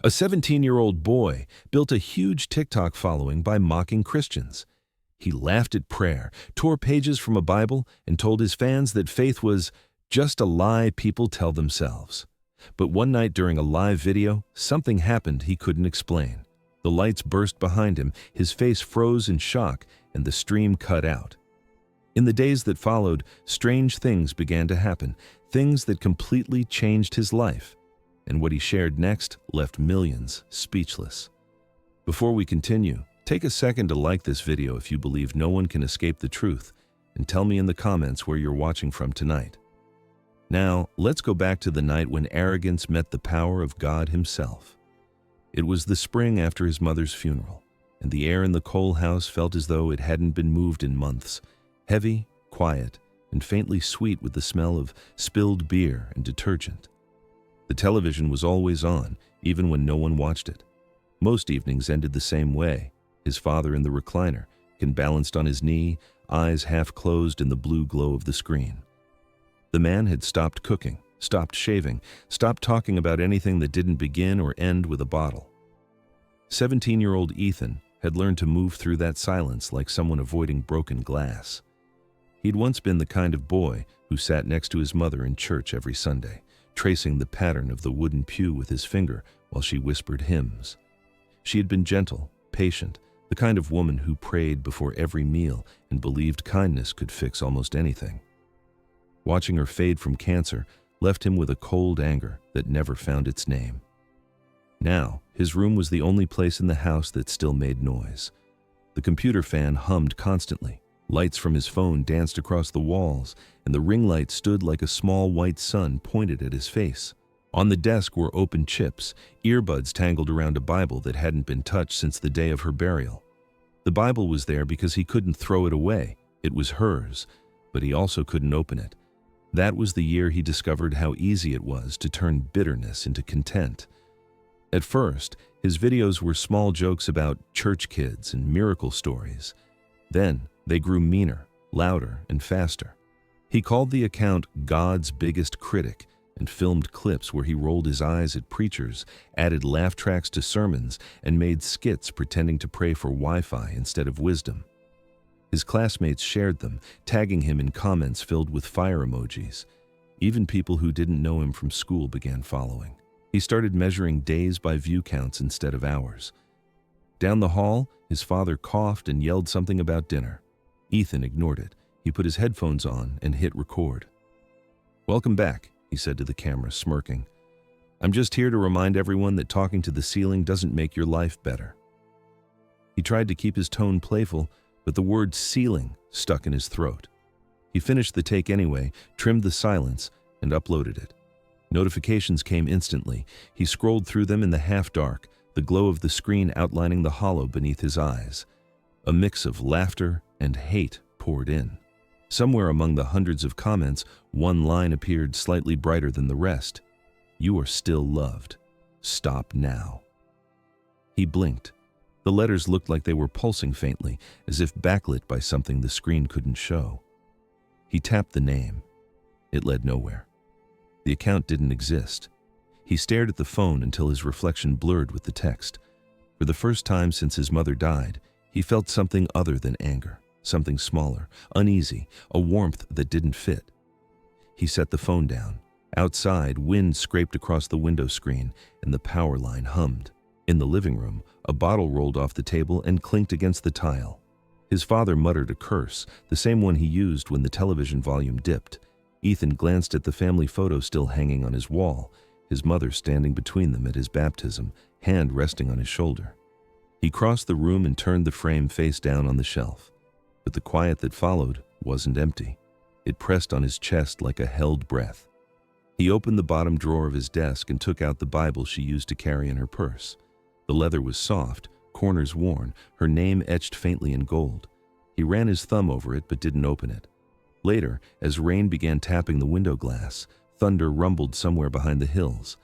A 17-year-old boy built a huge TikTok following by mocking Christians. He laughed at prayer, tore pages from a Bible, and told his fans that faith was just a lie people tell themselves. But one night during a live video, something happened he couldn't explain. The lights burst behind him, his face froze in shock, and the stream cut out. In the days that followed, strange things began to happen, things that completely changed his life. And what he shared next left millions speechless. Before we continue, take a second to like this video if you believe no one can escape the truth, and tell me in the comments where you're watching from tonight. Now, let's go back to the night when arrogance met the power of God himself. It was the spring after his mother's funeral, and the air in the Cole house felt as though it hadn't been moved in months, heavy, quiet, and faintly sweet with the smell of spilled beer and detergent. The television was always on, even when no one watched it. Most evenings ended the same way, his father in the recliner, balanced on his knee, eyes half closed in the blue glow of the screen. The man had stopped cooking, stopped shaving, stopped talking about anything that didn't begin or end with a bottle. 17-year-old Ethan had learned to move through that silence like someone avoiding broken glass. He'd once been the kind of boy who sat next to his mother in church every Sunday, tracing the pattern of the wooden pew with his finger while she whispered hymns. She had been gentle, patient, the kind of woman who prayed before every meal and believed kindness could fix almost anything. Watching her fade from cancer left him with a cold anger that never found its name. Now, his room was the only place in the house that still made noise. The computer fan hummed constantly. Lights from his phone danced across the walls, and the ring light stood like a small white sun pointed at his face. On the desk were open chips, earbuds tangled around a Bible that hadn't been touched since the day of her burial. The Bible was there because he couldn't throw it away. It was hers, but he also couldn't open it. That was the year he discovered how easy it was to turn bitterness into content. At first, his videos were small jokes about church kids and miracle stories. Then, they grew meaner, louder, and faster. He called the account God's Biggest Critic and filmed clips where he rolled his eyes at preachers, added laugh tracks to sermons, and made skits pretending to pray for Wi-Fi instead of wisdom. His classmates shared them, tagging him in comments filled with fire emojis. Even people who didn't know him from school began following. He started measuring days by view counts instead of hours. Down the hall, his father coughed and yelled something about dinner. Ethan ignored it. He put his headphones on and hit record. "Welcome back," he said to the camera, smirking. "I'm just here to remind everyone that talking to the ceiling doesn't make your life better." He tried to keep his tone playful, but the word ceiling stuck in his throat. He finished the take anyway, trimmed the silence, and uploaded it. Notifications came instantly. He scrolled through them in the half-dark, the glow of the screen outlining the hollow beneath his eyes. A mix of laughter and hate poured in. Somewhere among the hundreds of comments, one line appeared slightly brighter than the rest. "You are still loved. Stop now." He blinked. The letters looked like they were pulsing faintly, as if backlit by something the screen couldn't show. He tapped the name. It led nowhere. The account didn't exist. He stared at the phone until his reflection blurred with the text. For the first time since his mother died, he felt something other than anger, something smaller, uneasy, a warmth that didn't fit. He set the phone down. Outside, wind scraped across the window screen, and the power line hummed. In the living room, a bottle rolled off the table and clinked against the tile. His father muttered a curse, the same one he used when the television volume dipped. Ethan glanced at the family photo still hanging on his wall, his mother standing between them at his baptism, hand resting on his shoulder. He crossed the room and turned the frame face down on the shelf. But the quiet that followed wasn't empty. It pressed on his chest like a held breath. He opened the bottom drawer of his desk and took out the Bible she used to carry in her purse. The leather was soft, corners worn, her name etched faintly in gold. He ran his thumb over it but didn't open it. Later, as rain began tapping the window glass, thunder rumbled somewhere behind the hills.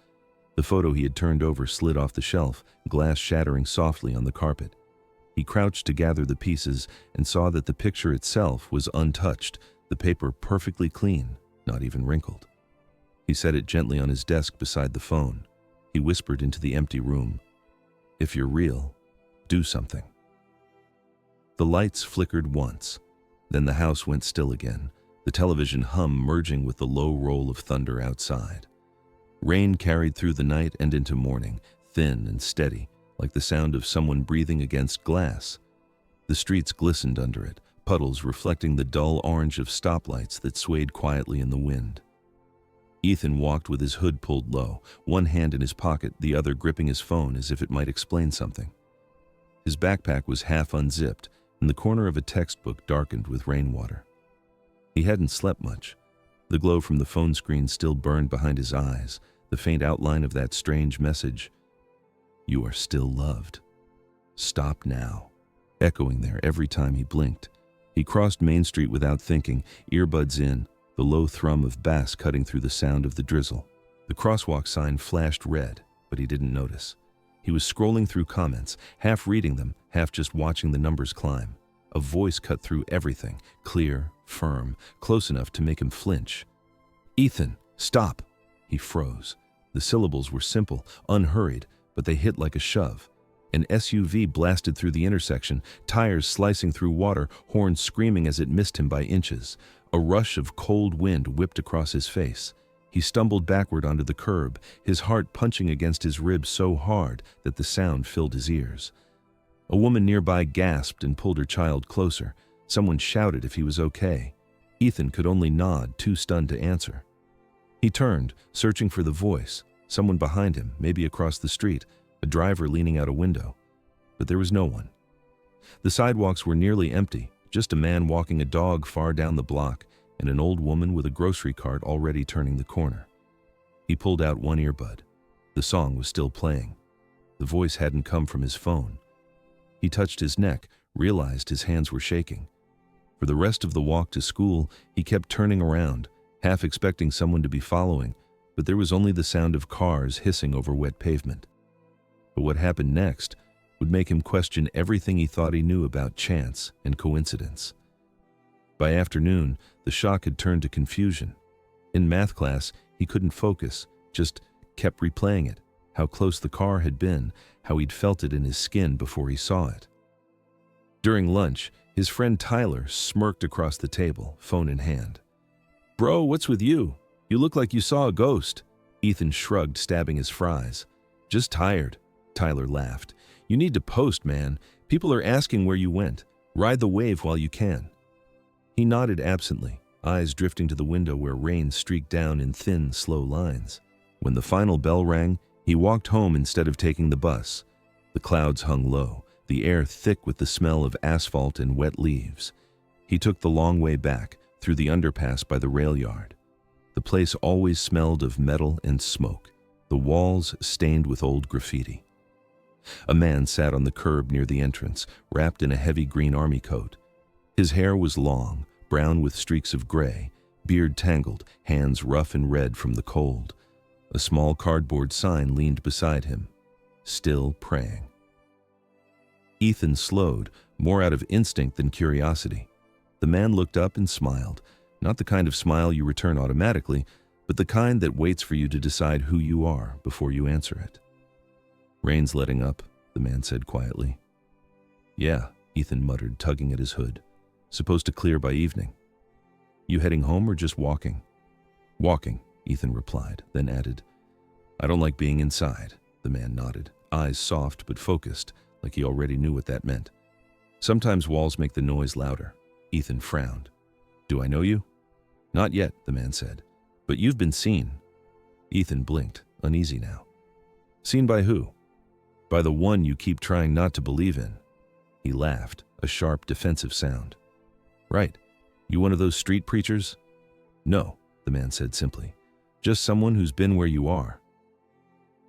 The photo he had turned over slid off the shelf, glass shattering softly on the carpet. He crouched to gather the pieces and saw that the picture itself was untouched, the paper perfectly clean, not even wrinkled. He set it gently on his desk beside the phone. He whispered into the empty room, "If you're real, do something." The lights flickered once. Then the house went still again, the television hum merging with the low roll of thunder outside. Rain carried through the night and into morning, thin and steady, like the sound of someone breathing against glass. The streets glistened under it, puddles reflecting the dull orange of stoplights that swayed quietly in the wind. Ethan walked with his hood pulled low, one hand in his pocket, the other gripping his phone as if it might explain something. His backpack was half unzipped, and the corner of a textbook darkened with rainwater. He hadn't slept much. The glow from the phone screen still burned behind his eyes, the faint outline of that strange message, "You are still loved. Stop now," echoing there every time he blinked. He crossed Main Street without thinking, earbuds in, the low thrum of bass cutting through the sound of the drizzle. The crosswalk sign flashed red, but he didn't notice. He was scrolling through comments, half reading them, half just watching the numbers climb. A voice cut through everything, clear, firm, close enough to make him flinch. "Ethan, stop!" He froze. The syllables were simple, unhurried, but they hit like a shove. An SUV blasted through the intersection, tires slicing through water, horns screaming as it missed him by inches. A rush of cold wind whipped across his face. He stumbled backward onto the curb, his heart punching against his ribs so hard that the sound filled his ears. A woman nearby gasped and pulled her child closer. Someone shouted if he was okay. Ethan could only nod, too stunned to answer. He turned, searching for the voice. Someone behind him, maybe across the street, a driver leaning out a window. But there was no one. The sidewalks were nearly empty, just a man walking a dog far down the block, and an old woman with a grocery cart already turning the corner. He pulled out one earbud. The song was still playing. The voice hadn't come from his phone. He touched his neck, realized his hands were shaking. For the rest of the walk to school, he kept turning around, half expecting someone to be following, but there was only the sound of cars hissing over wet pavement. But what happened next would make him question everything he thought he knew about chance and coincidence. By afternoon, the shock had turned to confusion. In math class, he couldn't focus, just kept replaying it, how close the car had been, how he'd felt it in his skin before he saw it. During lunch, his friend Tyler smirked across the table, phone in hand. "Bro, what's with you? You look like you saw a ghost." Ethan shrugged, stabbing his fries. "Just tired," Tyler laughed. "You need to post, man. People are asking where you went. Ride the wave while you can." He nodded absently, eyes drifting to the window where rain streaked down in thin, slow lines. When the final bell rang, he walked home instead of taking the bus. The clouds hung low, the air thick with the smell of asphalt and wet leaves. He took the long way back, through the underpass by the rail yard. The place always smelled of metal and smoke, the walls stained with old graffiti. A man sat on the curb near the entrance, wrapped in a heavy green army coat. His hair was long, brown with streaks of gray, beard tangled, hands rough and red from the cold. A small cardboard sign leaned beside him, "Still praying." Ethan slowed, more out of instinct than curiosity. The man looked up and smiled, not the kind of smile you return automatically, but the kind that waits for you to decide who you are before you answer it. "Rain's letting up," the man said quietly. "Yeah," Ethan muttered, tugging at his hood. "Supposed to clear by evening." "You heading home or just walking?" "Walking," Ethan replied, then added, "I don't like being inside." The man nodded, eyes soft but focused, like he already knew what that meant. "Sometimes walls make the noise louder." Ethan frowned. "Do I know you?" "Not yet," the man said, "but you've been seen." Ethan blinked, uneasy now. "Seen by who?" "By the one you keep trying not to believe in." He laughed, a sharp, defensive sound. "Right. You one of those street preachers?" "No," the man said simply. "Just someone who's been where you are."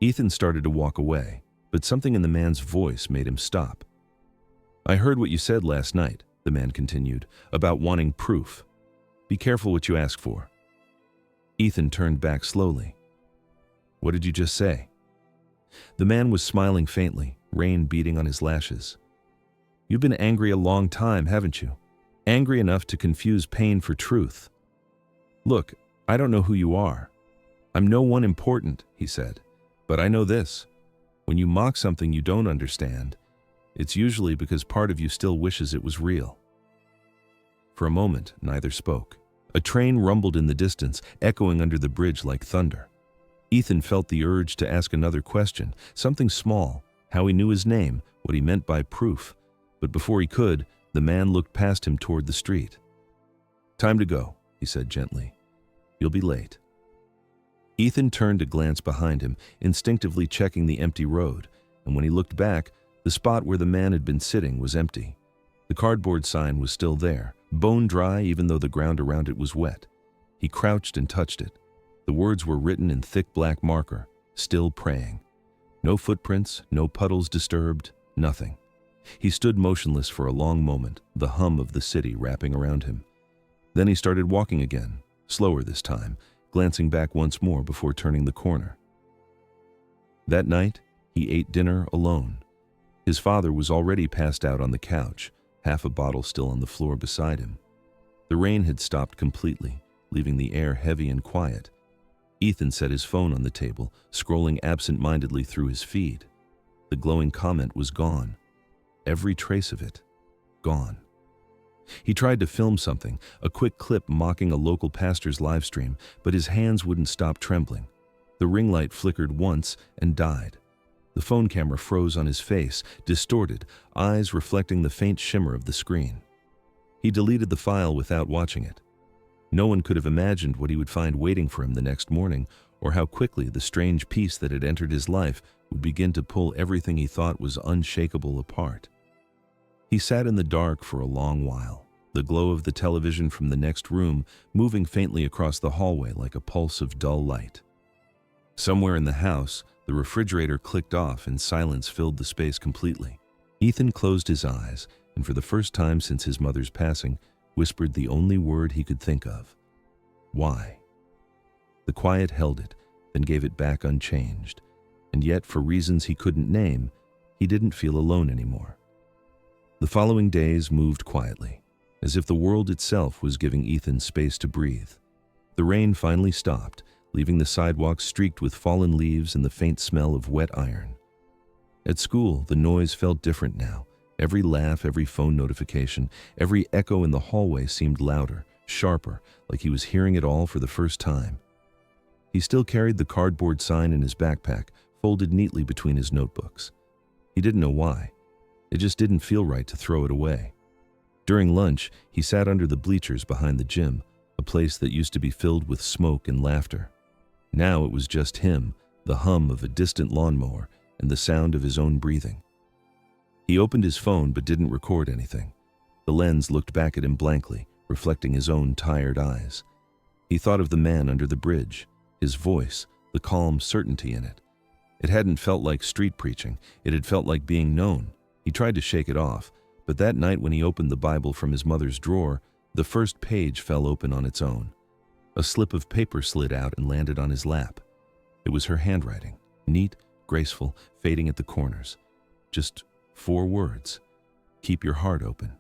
Ethan started to walk away, but something in the man's voice made him stop. "I heard what you said last night," the man continued, "about wanting proof. Be careful what you ask for." Ethan turned back slowly. "What did you just say?" The man was smiling faintly, rain beating on his lashes. "You've been angry a long time, haven't you? Angry enough to confuse pain for truth. Look, I don't know who you are. I'm no one important," he said. But I know this. When you mock something you don't understand, it's usually because part of you still wishes it was real. For a moment, neither spoke. A train rumbled in the distance, echoing under the bridge like thunder. Ethan felt the urge to ask another question, something small, how he knew his name, what he meant by proof. But before he could, the man looked past him toward the street. "Time to go," he said gently. "You'll be late." Ethan turned to glance behind him, instinctively checking the empty road, and when he looked back, the spot where the man had been sitting was empty. The cardboard sign was still there, bone dry even though the ground around it was wet. He crouched and touched it. The words were written in thick black marker, "Still praying." No footprints, no puddles disturbed, nothing. He stood motionless for a long moment, the hum of the city wrapping around him. Then he started walking again, slower this time, glancing back once more before turning the corner. That night, he ate dinner alone. His father was already passed out on the couch, half a bottle still on the floor beside him. The rain had stopped completely, leaving the air heavy and quiet. Ethan set his phone on the table, scrolling absent-mindedly through his feed. The glowing comment was gone. Every trace of it, gone. He tried to film something, a quick clip mocking a local pastor's live stream, but his hands wouldn't stop trembling. The ring light flickered once and died. The phone camera froze on his face, distorted, eyes reflecting the faint shimmer of the screen. He deleted the file without watching it. No one could have imagined what he would find waiting for him the next morning, or how quickly the strange peace that had entered his life would begin to pull everything he thought was unshakable apart. He sat in the dark for a long while, the glow of the television from the next room moving faintly across the hallway like a pulse of dull light. Somewhere in the house, the refrigerator clicked off and silence filled the space completely. Ethan closed his eyes, and for the first time since his mother's passing, whispered the only word he could think of. Why? The quiet held it, then gave it back unchanged, and yet, for reasons he couldn't name, he didn't feel alone anymore. The following days moved quietly, as if the world itself was giving Ethan space to breathe. The rain finally stopped, leaving the sidewalks streaked with fallen leaves and the faint smell of wet iron. At school, the noise felt different now. Every laugh, every phone notification, every echo in the hallway seemed louder, sharper, like he was hearing it all for the first time. He still carried the cardboard sign in his backpack, folded neatly between his notebooks. He didn't know why. It just didn't feel right to throw it away. During lunch, he sat under the bleachers behind the gym, a place that used to be filled with smoke and laughter. Now it was just him, the hum of a distant lawnmower, and the sound of his own breathing. He opened his phone but didn't record anything. The lens looked back at him blankly, reflecting his own tired eyes. He thought of the man under the bridge, his voice, the calm certainty in it. It hadn't felt like street preaching, it had felt like being known. He tried to shake it off, but that night when he opened the Bible from his mother's drawer, the first page fell open on its own. A slip of paper slid out and landed on his lap. It was her handwriting, neat, graceful, fading at the corners. Just 4 words. Keep your heart open.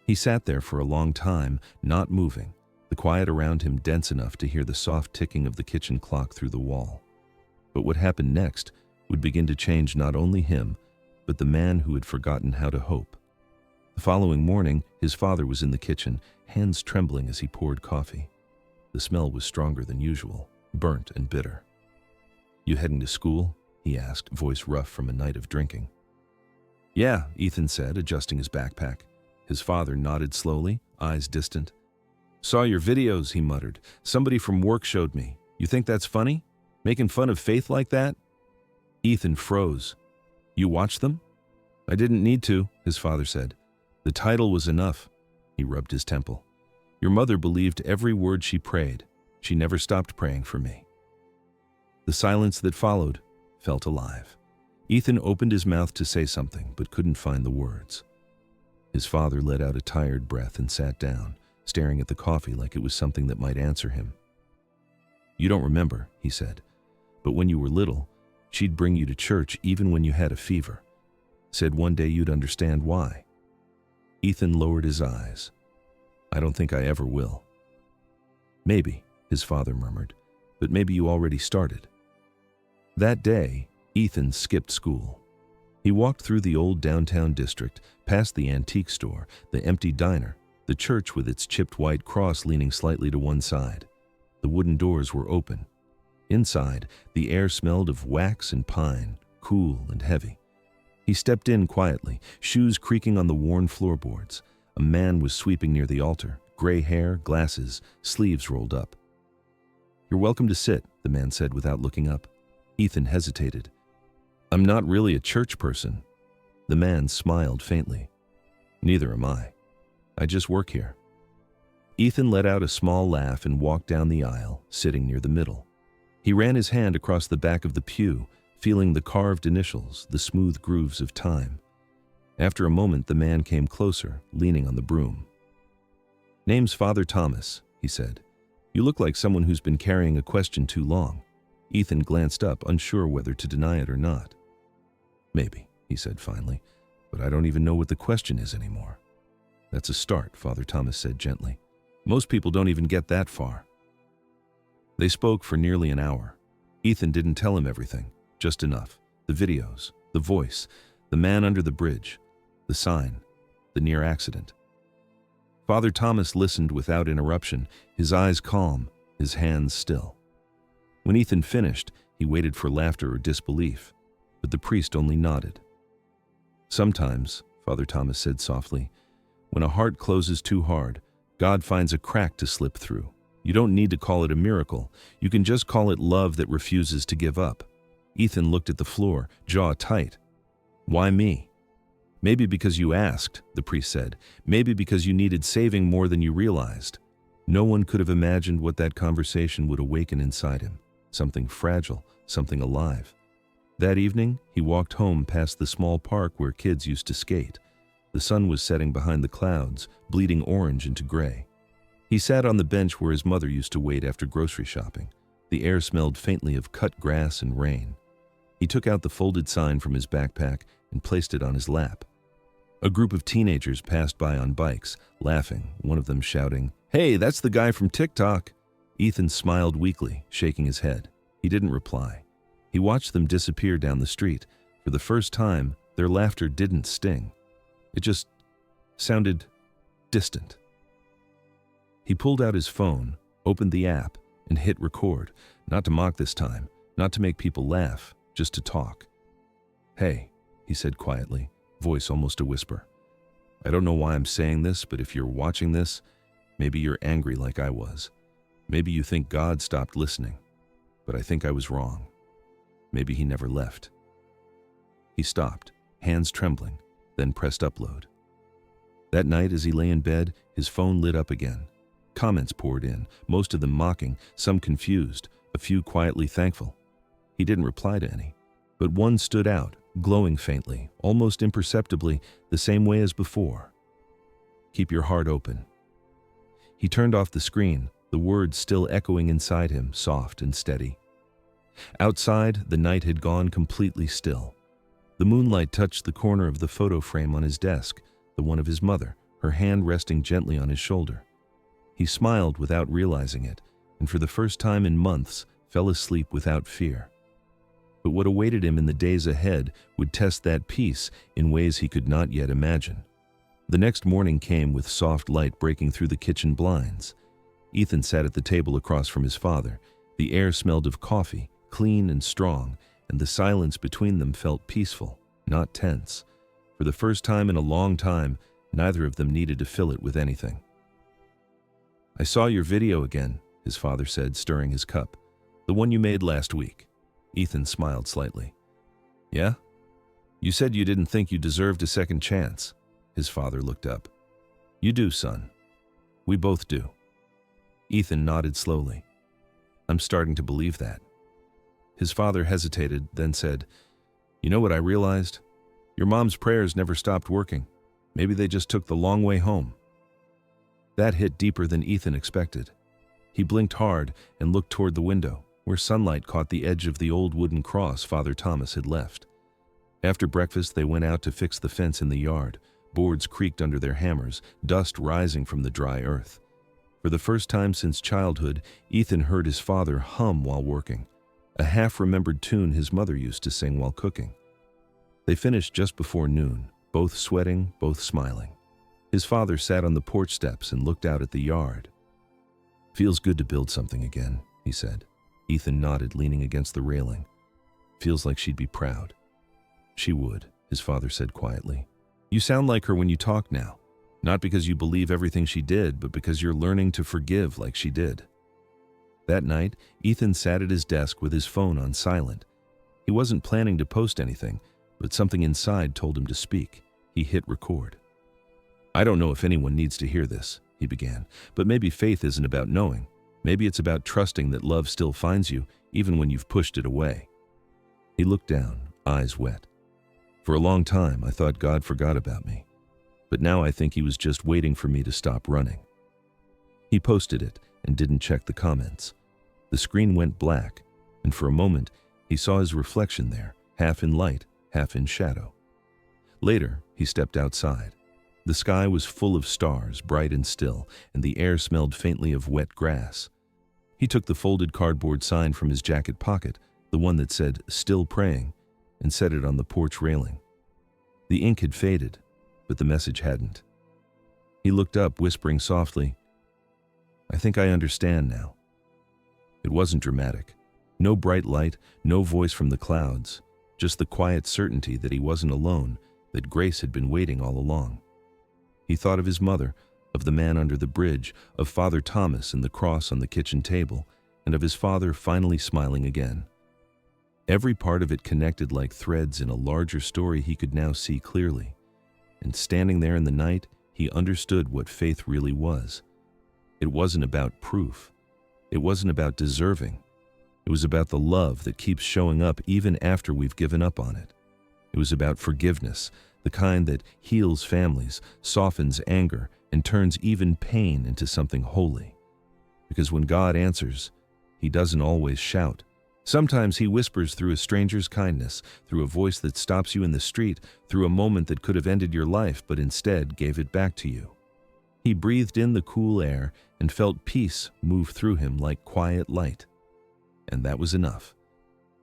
He sat there for a long time, not moving, the quiet around him dense enough to hear the soft ticking of the kitchen clock through the wall. But what happened next would begin to change not only him, but the man who had forgotten how to hope. The following morning, his father was in the kitchen, hands trembling as he poured coffee. The smell was stronger than usual, burnt and bitter. "You heading to school?" he asked, voice rough from a night of drinking. "Yeah," Ethan said, adjusting his backpack. His father nodded slowly, eyes distant. "Saw your videos," he muttered. "Somebody from work showed me. You think that's funny? Making fun of faith like that?" Ethan froze. "You watched them?" "I didn't need to," his father said. "The title was enough." He rubbed his temple. "Your mother believed every word she prayed. She never stopped praying for me." The silence that followed felt alive. Ethan opened his mouth to say something, but couldn't find the words. His father let out a tired breath and sat down, staring at the coffee like it was something that might answer him. "You don't remember," he said, "but when you were little, she'd bring you to church even when you had a fever. Said one day you'd understand why." Ethan lowered his eyes. "I don't think I ever will." "Maybe," his father murmured, "but maybe you already started." That day, Ethan skipped school. He walked through the old downtown district, past the antique store, the empty diner, the church with its chipped white cross leaning slightly to one side. The wooden doors were open. Inside, the air smelled of wax and pine, cool and heavy. He stepped in quietly, shoes creaking on the worn floorboards. A man was sweeping near the altar, gray hair, glasses, sleeves rolled up. "You're welcome to sit," the man said without looking up. Ethan hesitated. "I'm not really a church person." The man smiled faintly. "Neither am I. I just work here." Ethan let out a small laugh and walked down the aisle, sitting near the middle. He ran his hand across the back of the pew, feeling the carved initials, the smooth grooves of time. After a moment, the man came closer, leaning on the broom. "Name's Father Thomas," he said. "You look like someone who's been carrying a question too long." Ethan glanced up, unsure whether to deny it or not. "Maybe," he said finally, "but I don't even know what the question is anymore." "That's a start," Father Thomas said gently. "Most people don't even get that far." They spoke for nearly an hour. Ethan didn't tell him everything, just enough. The videos, the voice, the man under the bridge, the sign, the near accident. Father Thomas listened without interruption, his eyes calm, his hands still. When Ethan finished, he waited for laughter or disbelief, but the priest only nodded. "Sometimes," Father Thomas said softly, "when a heart closes too hard, God finds a crack to slip through. You don't need to call it a miracle. You can just call it love that refuses to give up." Ethan looked at the floor, jaw tight. "Why me?" "Maybe because you asked," the priest said. "Maybe because you needed saving more than you realized." No one could have imagined what that conversation would awaken inside him. Something fragile, something alive. That evening, he walked home past the small park where kids used to skate. The sun was setting behind the clouds, bleeding orange into gray. He sat on the bench where his mother used to wait after grocery shopping. The air smelled faintly of cut grass and rain. He took out the folded sign from his backpack and placed it on his lap. A group of teenagers passed by on bikes, laughing, one of them shouting, "Hey, that's the guy from TikTok." Ethan smiled weakly, shaking his head. He didn't reply. He watched them disappear down the street. For the first time, their laughter didn't sting. It just sounded distant. He pulled out his phone, opened the app, and hit record, not to mock this time, not to make people laugh, just to talk. "Hey," he said quietly, voice almost a whisper. "I don't know why I'm saying this, but if you're watching this, maybe you're angry like I was. Maybe you think God stopped listening, but I think I was wrong. Maybe he never left." He stopped, hands trembling, then pressed upload. That night as he lay in bed, his phone lit up again. Comments poured in, most of them mocking, some confused, a few quietly thankful. He didn't reply to any, but one stood out, glowing faintly, almost imperceptibly, the same way as before. "Keep your heart open." He turned off the screen, the words still echoing inside him, soft and steady. Outside, the night had gone completely still. The moonlight touched the corner of the photo frame on his desk, the one of his mother, her hand resting gently on his shoulder. He smiled without realizing it, and for the first time in months, fell asleep without fear. But what awaited him in the days ahead would test that peace in ways he could not yet imagine. The next morning came with soft light breaking through the kitchen blinds. Ethan sat at the table across from his father. The air smelled of coffee, clean and strong, and the silence between them felt peaceful, not tense. For the first time in a long time, neither of them needed to fill it with anything. "I saw your video again," his father said, stirring his cup. "The one you made last week." Ethan smiled slightly. "Yeah? You said you didn't think you deserved a second chance." His father looked up. "You do, son. We both do." Ethan nodded slowly. "I'm starting to believe that." His father hesitated, then said, "You know what I realized? Your mom's prayers never stopped working. Maybe they just took the long way home." That hit deeper than Ethan expected. He blinked hard and looked toward the window, where sunlight caught the edge of the old wooden cross Father Thomas had left. After breakfast, they went out to fix the fence in the yard. Boards creaked under their hammers, dust rising from the dry earth. For the first time since childhood, Ethan heard his father hum while working. a half-remembered tune his mother used to sing while cooking. They finished just before noon, both sweating, both smiling. His father sat on the porch steps and looked out at the yard. "Feels good to build something again," he said. Ethan nodded, leaning against the railing. "Feels like she'd be proud." "She would," his father said quietly. "You sound like her when you talk now. Not because you believe everything she did, but because you're learning to forgive like she did." That night, Ethan sat at his desk with his phone on silent. He wasn't planning to post anything, but something inside told him to speak. He hit record. "I don't know if anyone needs to hear this," he began, "but maybe faith isn't about knowing. Maybe it's about trusting that love still finds you, even when you've pushed it away." He looked down, eyes wet. "For a long time, I thought God forgot about me. But now I think he was just waiting for me to stop running." He posted it and didn't check the comments. The screen went black, and for a moment, he saw his reflection there, half in light, half in shadow. Later, he stepped outside. The sky was full of stars, bright and still, and the air smelled faintly of wet grass. He took the folded cardboard sign from his jacket pocket, the one that said, "Still Praying," and set it on the porch railing. The ink had faded, but the message hadn't. He looked up, whispering softly, "I think I understand now." It wasn't dramatic. No bright light, no voice from the clouds, just the quiet certainty that he wasn't alone, that grace had been waiting all along. He thought of his mother, of the man under the bridge, of Father Thomas and the cross on the kitchen table, and of his father finally smiling again. Every part of it connected like threads in a larger story he could now see clearly. And standing there in the night, he understood what faith really was. It wasn't about proof. It wasn't about deserving. It was about the love that keeps showing up even after we've given up on it. It was about forgiveness, the kind that heals families, softens anger, and turns even pain into something holy. Because when God answers, he doesn't always shout. Sometimes he whispers through a stranger's kindness, through a voice that stops you in the street, through a moment that could have ended your life but instead gave it back to you. He breathed in the cool air and felt peace move through him like quiet light. And that was enough.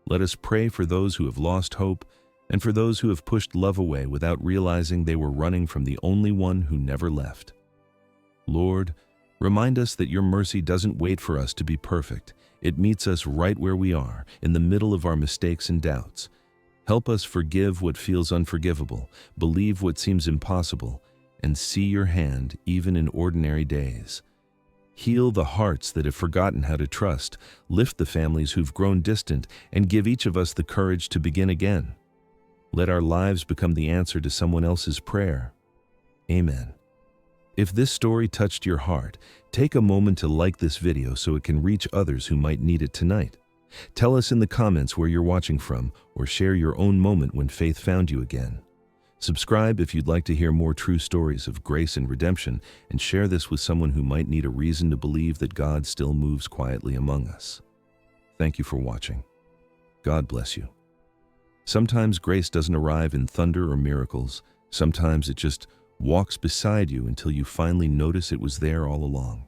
Let us pray for those who have lost hope and for those who have pushed love away without realizing they were running from the only one who never left. Lord, remind us that your mercy doesn't wait for us to be perfect. It meets us right where we are, in the middle of our mistakes and doubts. Help us forgive what feels unforgivable, believe what seems impossible, and see your hand even in ordinary days. Heal the hearts that have forgotten how to trust, lift the families who've grown distant, and give each of us the courage to begin again. Let our lives become the answer to someone else's prayer. Amen. If this story touched your heart, take a moment to like this video so it can reach others who might need it tonight. Tell us in the comments where you're watching from, or share your own moment when faith found you again. Subscribe if you'd like to hear more true stories of grace and redemption, and share this with someone who might need a reason to believe that God still moves quietly among us. Thank you for watching. God bless you. Sometimes grace doesn't arrive in thunder or miracles. Sometimes it just walks beside you until you finally notice it was there all along.